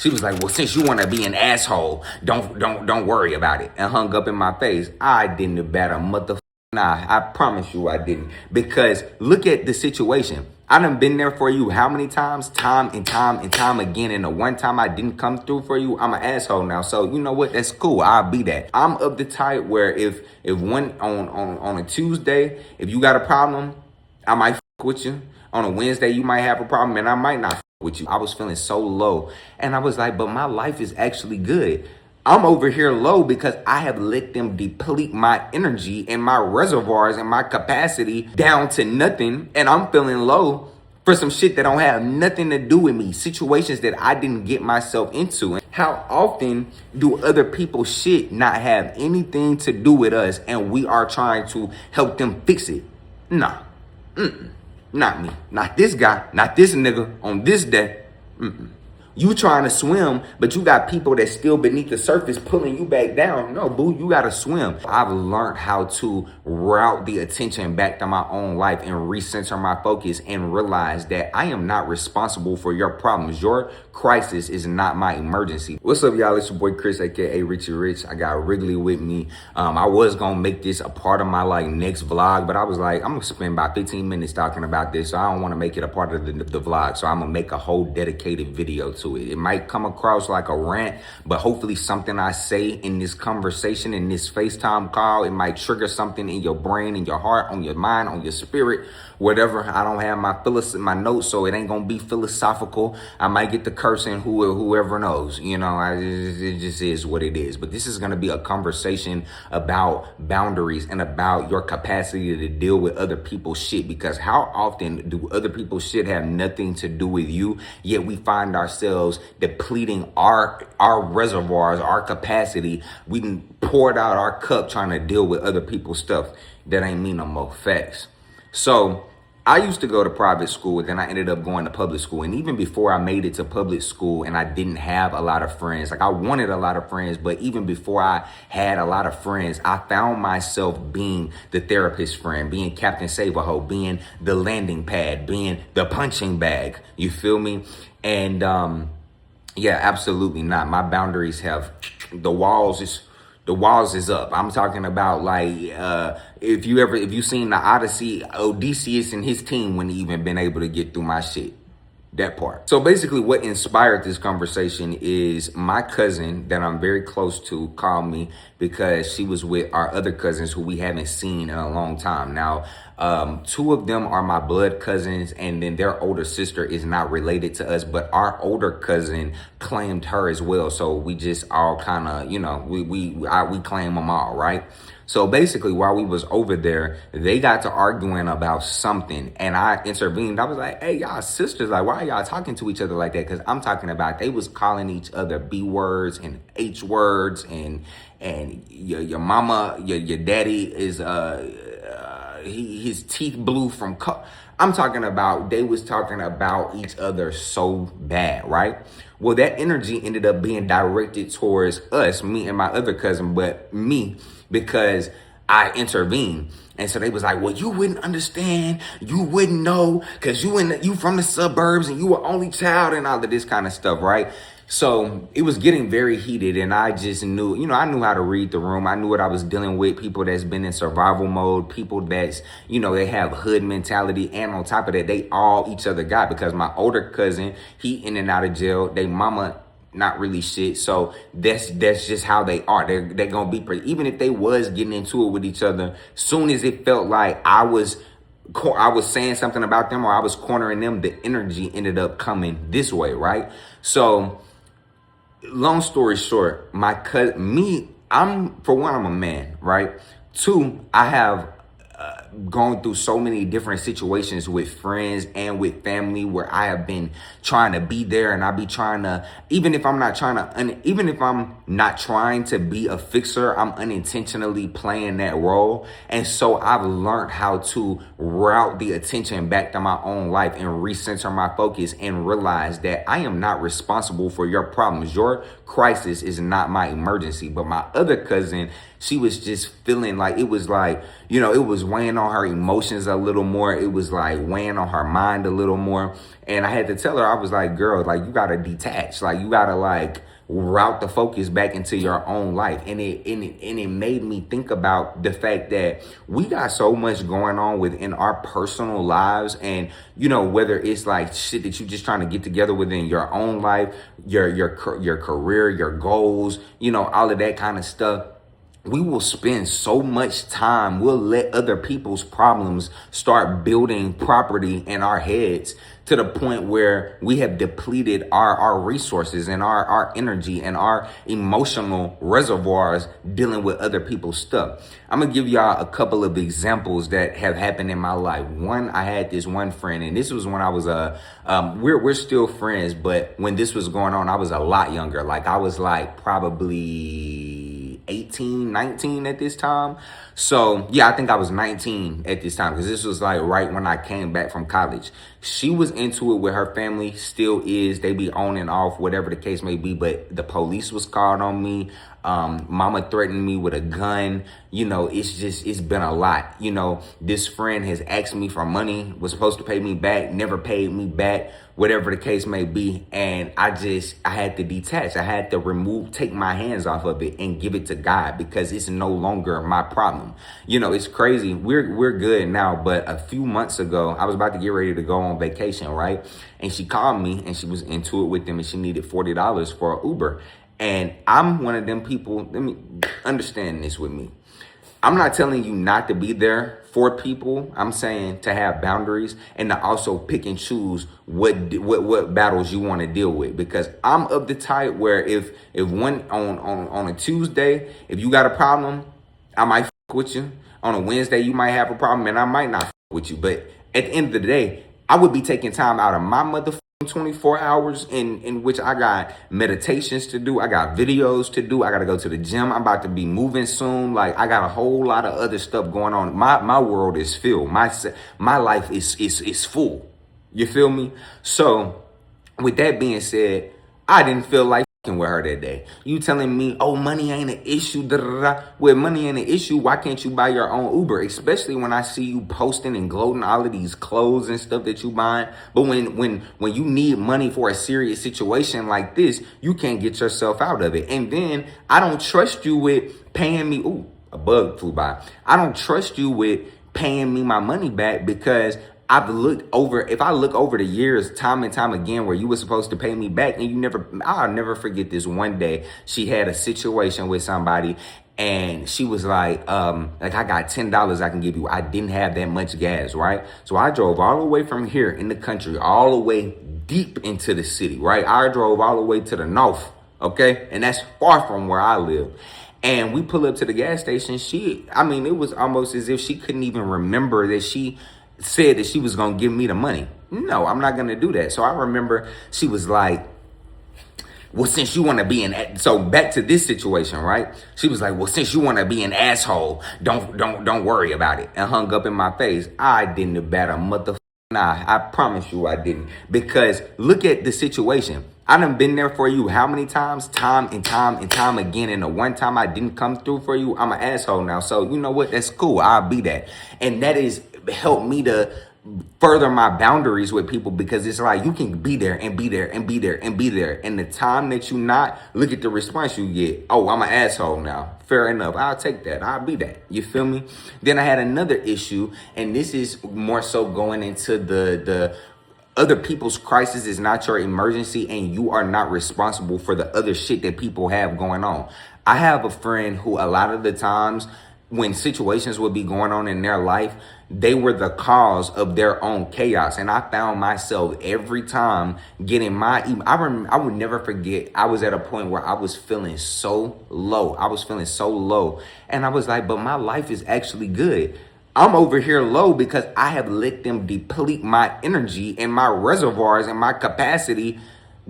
She was like, well, since you want to be an asshole, don't worry about it. And hung up in my face. I didn't bat a motherfucker. Nah, I promise you I didn't. Because look at the situation. I done been there for you how many times? Time and time and time again. And the one time I didn't come through for you, I'm an asshole now. So you know what? That's cool. I'll be that. I'm of the type where if one on a Tuesday, if you got a problem, I might with you. On a Wednesday, you might have a problem and I might not with you. I was feeling so low. And I was like, but my life is actually good. I'm over here low because I have let them deplete my energy and my reservoirs and my capacity down to nothing. And I'm feeling low for some shit that don't have nothing to do with me. Situations that I didn't get myself into. And how often do other people's shit not have anything to do with us and we are trying to help them fix it? Nah. Not me. Not this guy. Not this nigga on this day. You trying to swim, but you got people that's still beneath the surface pulling you back down. No, boo, you got to swim. I've learned how to route the attention back to my own life and recenter my focus and realize that I am not responsible for your problems. Your crisis is not my emergency. What's up, y'all? It's your boy Chris, aka Richie Rich. I got Wrigley with me. I was going to make this a part of my next vlog, but I was like, I'm going to spend about 15 minutes talking about this. So I don't want to make it a part of the vlog. So I'm going to make a whole dedicated video to it. It might come across like a rant, but hopefully something I say in this conversation, in this FaceTime call, it might trigger something in your brain, in your heart, on your mind, on your spirit, whatever. I don't have my notes, so it ain't gonna be philosophical. I might get the cursing, whoever knows. You know, it just is what it is. But this is gonna be a conversation about boundaries and about your capacity to deal with other people's shit. Because how often do other people's shit have nothing to do with you, yet we find ourselves depleting our reservoirs, our capacity. We done poured out our cup trying to deal with other people's stuff. That ain't me no more. Facts. So I used to go to private school, and then I ended up going to public school. And even before I made it to public school and I didn't have a lot of friends, I wanted a lot of friends, but even before I had a lot of friends, I found myself being the therapist friend, being Captain Save-A-Ho, being the landing pad, being the punching bag. You feel me? And yeah, absolutely not. My boundaries have, the walls is up. I'm talking about if you seen the Odyssey, Odysseus and his team wouldn't even been able to get through my shit. That part. So basically what inspired this conversation is my cousin that I'm very close to called me because she was with our other cousins who we haven't seen in a long time. Now, two of them are my blood cousins, and then their older sister is not related to us, but our older cousin claimed her as well. So we just all kind of, you know, we claim them all, right? So basically, while we was over there, they got to arguing about something, and I intervened. I was like, hey, y'all sisters, like, why are y'all talking to each other like that? Because I'm talking about they was calling each other B words and H words, and your mama, your daddy is, his teeth blew from, I'm talking about, they was talking about each other so bad, right? Well, that energy ended up being directed towards us, me and my other cousin, but me, because I intervened. And so they was like, well, you wouldn't understand, you wouldn't know, because you from the suburbs and you were only child and all of this kind of stuff, right? So it was getting very heated, and I just knew, you know, I knew how to read the room. I knew what I was dealing with, people that's been in survival mode, people that's, you know, they have hood mentality, and on top of that, they all each other got, because my older cousin, he in and out of jail, they mama not really shit. So that's just how they are. They're gonna be pretty, even if they was getting into it with each other, soon as it felt like I was saying something about them or I was cornering them, the energy ended up coming this way, right? So long story short, for one, I'm a man, right? Two, I have gone through so many different situations with friends and with family where I have been trying to be there, and I be trying to, even if I'm not trying to be a fixer, I'm unintentionally playing that role. And so I've learned how to route the attention back to my own life and recenter my focus and realize that I am not responsible for your problems. Your crisis is not my emergency. But my other cousin, she was just feeling like it was like, it was weighing on her emotions a little more. It was like weighing on her mind a little more. And I had to tell her, I was like, girl, like, you gotta detach. Like, you gotta like route the focus back into your own life. And it made me think about the fact that we got so much going on within our personal lives. And whether it's like shit that you just trying to get together within your own life, your career, your goals, all of that kind of stuff. We will spend so much time, we'll let other people's problems start building property in our heads to the point where we have depleted our resources and our energy and our emotional reservoirs dealing with other people's stuff. I'm gonna give y'all a couple of examples that have happened in my life. One, I had this one friend, and this was when I was we're still friends, but when this was going on, I was a lot younger. Like, I was like probably 18, 19 at this time. So yeah, I think I was 19 at this time, because this was like right when I came back from college. She was into it with her family, still is. They be on and off, whatever the case may be. But the police was called on me. Mama threatened me with a gun. It's been a lot. This friend has asked me for money, was supposed to pay me back, never paid me back, whatever the case may be. And I had to detach. I had to take my hands off of it and give it to God, because it's no longer my problem. It's crazy. We're good now, but a few months ago, I was about to get ready to go on vacation, right? And she called me, and she was into it with them, and she needed $40 for an Uber. And I'm one of them people. Let me understand this with me. I'm not telling you not to be there for people. I'm saying to have boundaries and to also pick and choose what battles you want to deal with. Because I'm of the type where if one on a Tuesday, if you got a problem, I might fuck with you. On a Wednesday, you might have a problem, and I might not fuck with you. But at the end of the day, I would be taking time out of my motherfucking 24 hours in which I got meditations to do. I got videos to do. I got to go to the gym. I'm about to be moving soon. Like, I got a whole lot of other stuff going on. My world is filled. My life is full. You feel me? So with that being said, I didn't feel like with her that day. You telling me, oh, money ain't an issue. Da, da, da. Well, money ain't an issue. Why can't you buy your own Uber? Especially when I see you posting and gloating all of these clothes and stuff that you buying. But when you need money for a serious situation like this, you can't get yourself out of it. And then I don't trust you with paying me. Ooh, a bug flew by. I don't trust you with paying me my money back, because if I look over the years, time and time again, where you were supposed to pay me back, and I'll never forget this one day. She had a situation with somebody, and she was like, I got $10 I can give you. I didn't have that much gas, right? So I drove all the way from here in the country, all the way deep into the city, right? I drove all the way to the north, okay? And that's far from where I live. And we pull up to the gas station. It was almost as if she couldn't even remember that she said that she was going to give me the money. No, I'm not going to do that. So I remember she was like, well, since you want to be so back to this situation, right? She was like, well, since you want to be an asshole, don't worry about it. And hung up in my face. I didn't bat a motherfucking eye. I promise you I didn't. Because look at the situation. I done been there for you how many times? Time and time again. And the one time I didn't come through for you, I'm an asshole now. So you know what? That's cool. I'll be that. And that is helped me to further my boundaries with people, because it's like you can be there and be there and be there and be there. And the time that you not, look at the response you get. Oh, I'm an asshole now. Fair enough. I'll take that. I'll be that. You feel me? Then I had another issue, and this is more so going into the other people's crisis is not your emergency, and you are not responsible for the other shit that people have going on. I have a friend who a lot of the times when situations would be going on in their life, they were the cause of their own chaos. And I found myself every time getting I would never forget, I was at a point where I was feeling so low. And I was like, but my life is actually good. I'm over here low because I have let them deplete my energy and my reservoirs and my capacity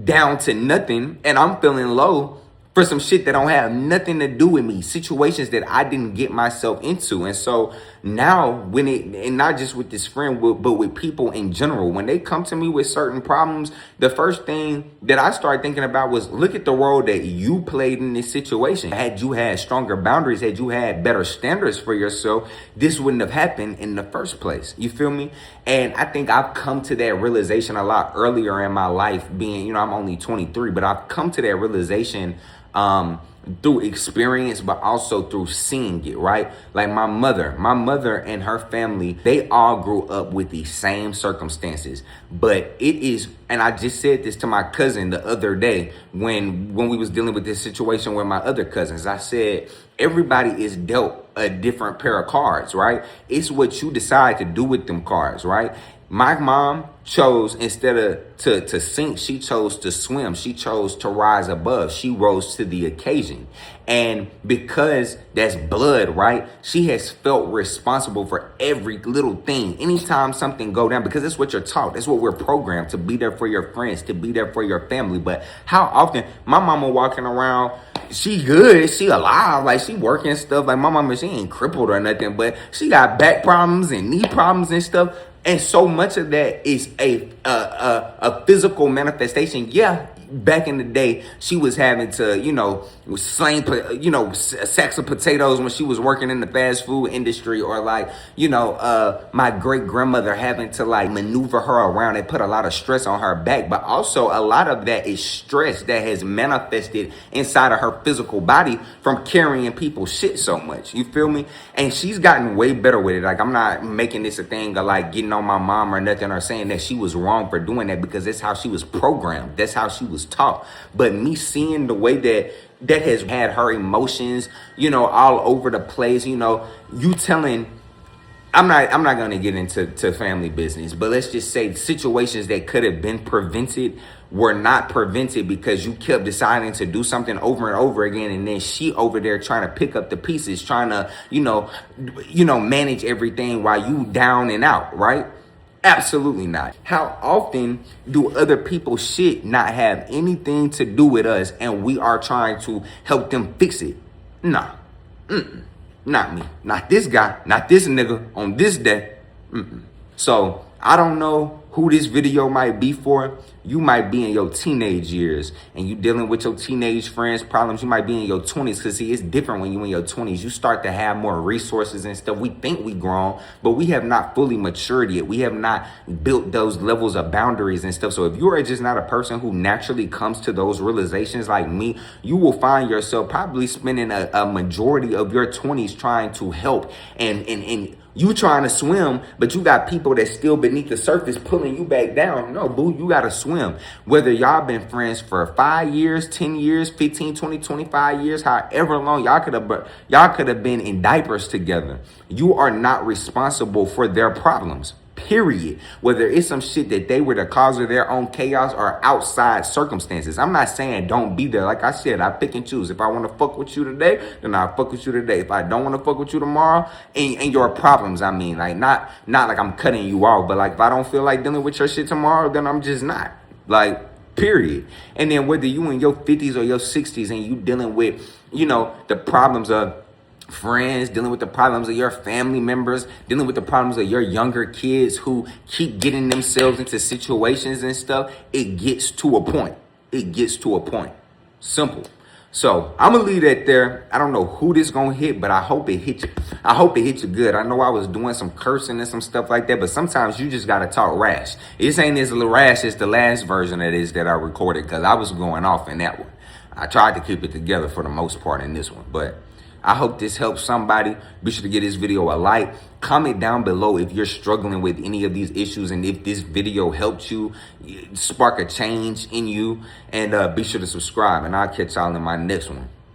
down to nothing. And I'm feeling low for some shit that don't have nothing to do with me, situations that I didn't get myself into. And so now and not just with this friend, but with people in general, when they come to me with certain problems, the first thing that I started thinking about was, look at the role that you played in this situation. Had you had stronger boundaries, had you had better standards for yourself, this wouldn't have happened in the first place. You feel me? And I think I've come to that realization a lot earlier in my life, being, I'm only 23, but I've come to that realization through experience, but also through seeing it, right? Like my mother and her family, they all grew up with the same circumstances. But it is, and I just said this to my cousin the other day when we was dealing with this situation with my other cousins. I said, everybody is dealt a different pair of cards, right? It's what you decide to do with them cards, right? My mom chose, instead of to sink, she chose to swim. She chose to rise above. She rose to the occasion. And because that's blood, right? She has felt responsible for every little thing. Anytime something go down, because that's what you're taught. That's what we're programmed, to be there for your friends, to be there for your family. But how often my mama walking around, she good, she alive, like she working stuff. Like my mama, she ain't crippled or nothing, but she got back problems and knee problems and stuff. And so much of that is a physical manifestation. Yeah, back in the day, she was having to, sling, sacks of potatoes when she was working in the fast food industry, or like, my great grandmother having to like maneuver her around and put a lot of stress on her back. But also a lot of that is stress that has manifested inside of her physical body from carrying people's shit so much. You feel me? And she's gotten way better with it. Like, I'm not making this a thing of like getting on my mom or nothing, or saying that she was wrong for doing that, because that's how she was programmed. That's how she was taught. But me seeing the way that has had her emotions, all over the place, you telling, I'm not going to get into family business, but let's just say situations that could have been prevented were not prevented because you kept deciding to do something over and over again. And then she over there trying to pick up the pieces, trying to, manage everything while you down and out, right? Absolutely not. How often do other people's shit not have anything to do with us, and we are trying to help them fix it? Nah. Not me. Not this guy. Not this nigga on this day. So I don't know who this video might be for. You might be in your teenage years and you dealing with your teenage friends' problems. You might be in your 20s, because see, it's different when you in your 20s. You start to have more resources and stuff. We think we grown, but we have not fully matured yet. We have not built those levels of boundaries and stuff. So if you are just not a person who naturally comes to those realizations like me, you will find yourself probably spending a majority of your 20s trying to help and you trying to swim, but you got people that's still beneath the surface pulling you back down. No, boo, you got to swim. Whether y'all been friends for 5 years, 10 years, 15, 20, 25 years, however long y'all could have been in diapers together. You are not responsible for their problems. Period. Whether it's some shit that they were the cause of their own chaos or outside circumstances. I'm not saying don't be there. Like I said, I pick and choose. If I want to fuck with you today, then I'll fuck with you today. If I don't want to fuck with you tomorrow, and your problems, I mean, like not like I'm cutting you off, but like if I don't feel like dealing with your shit tomorrow, then I'm just not. Like, period. And then whether you in your 50s or your 60s and you dealing with, the problems of friends, dealing with the problems of your family members, dealing with the problems of your younger kids who keep getting themselves into situations and stuff, it gets to a point. It gets to a point. Simple. So I'm gonna leave that there. I don't know who this gonna hit, but I hope it hit you. I hope it hit you good. I know I was doing some cursing and some stuff like that, but sometimes you just gotta talk rash. This ain't as rash as the last version of this that I recorded, because I was going off in that one. I tried to keep it together for the most part in this one, but I hope this helps somebody. Be sure to give this video a like. Comment down below if you're struggling with any of these issues and if this video helped you spark a change in you. And be sure to subscribe, and I'll catch y'all in my next one.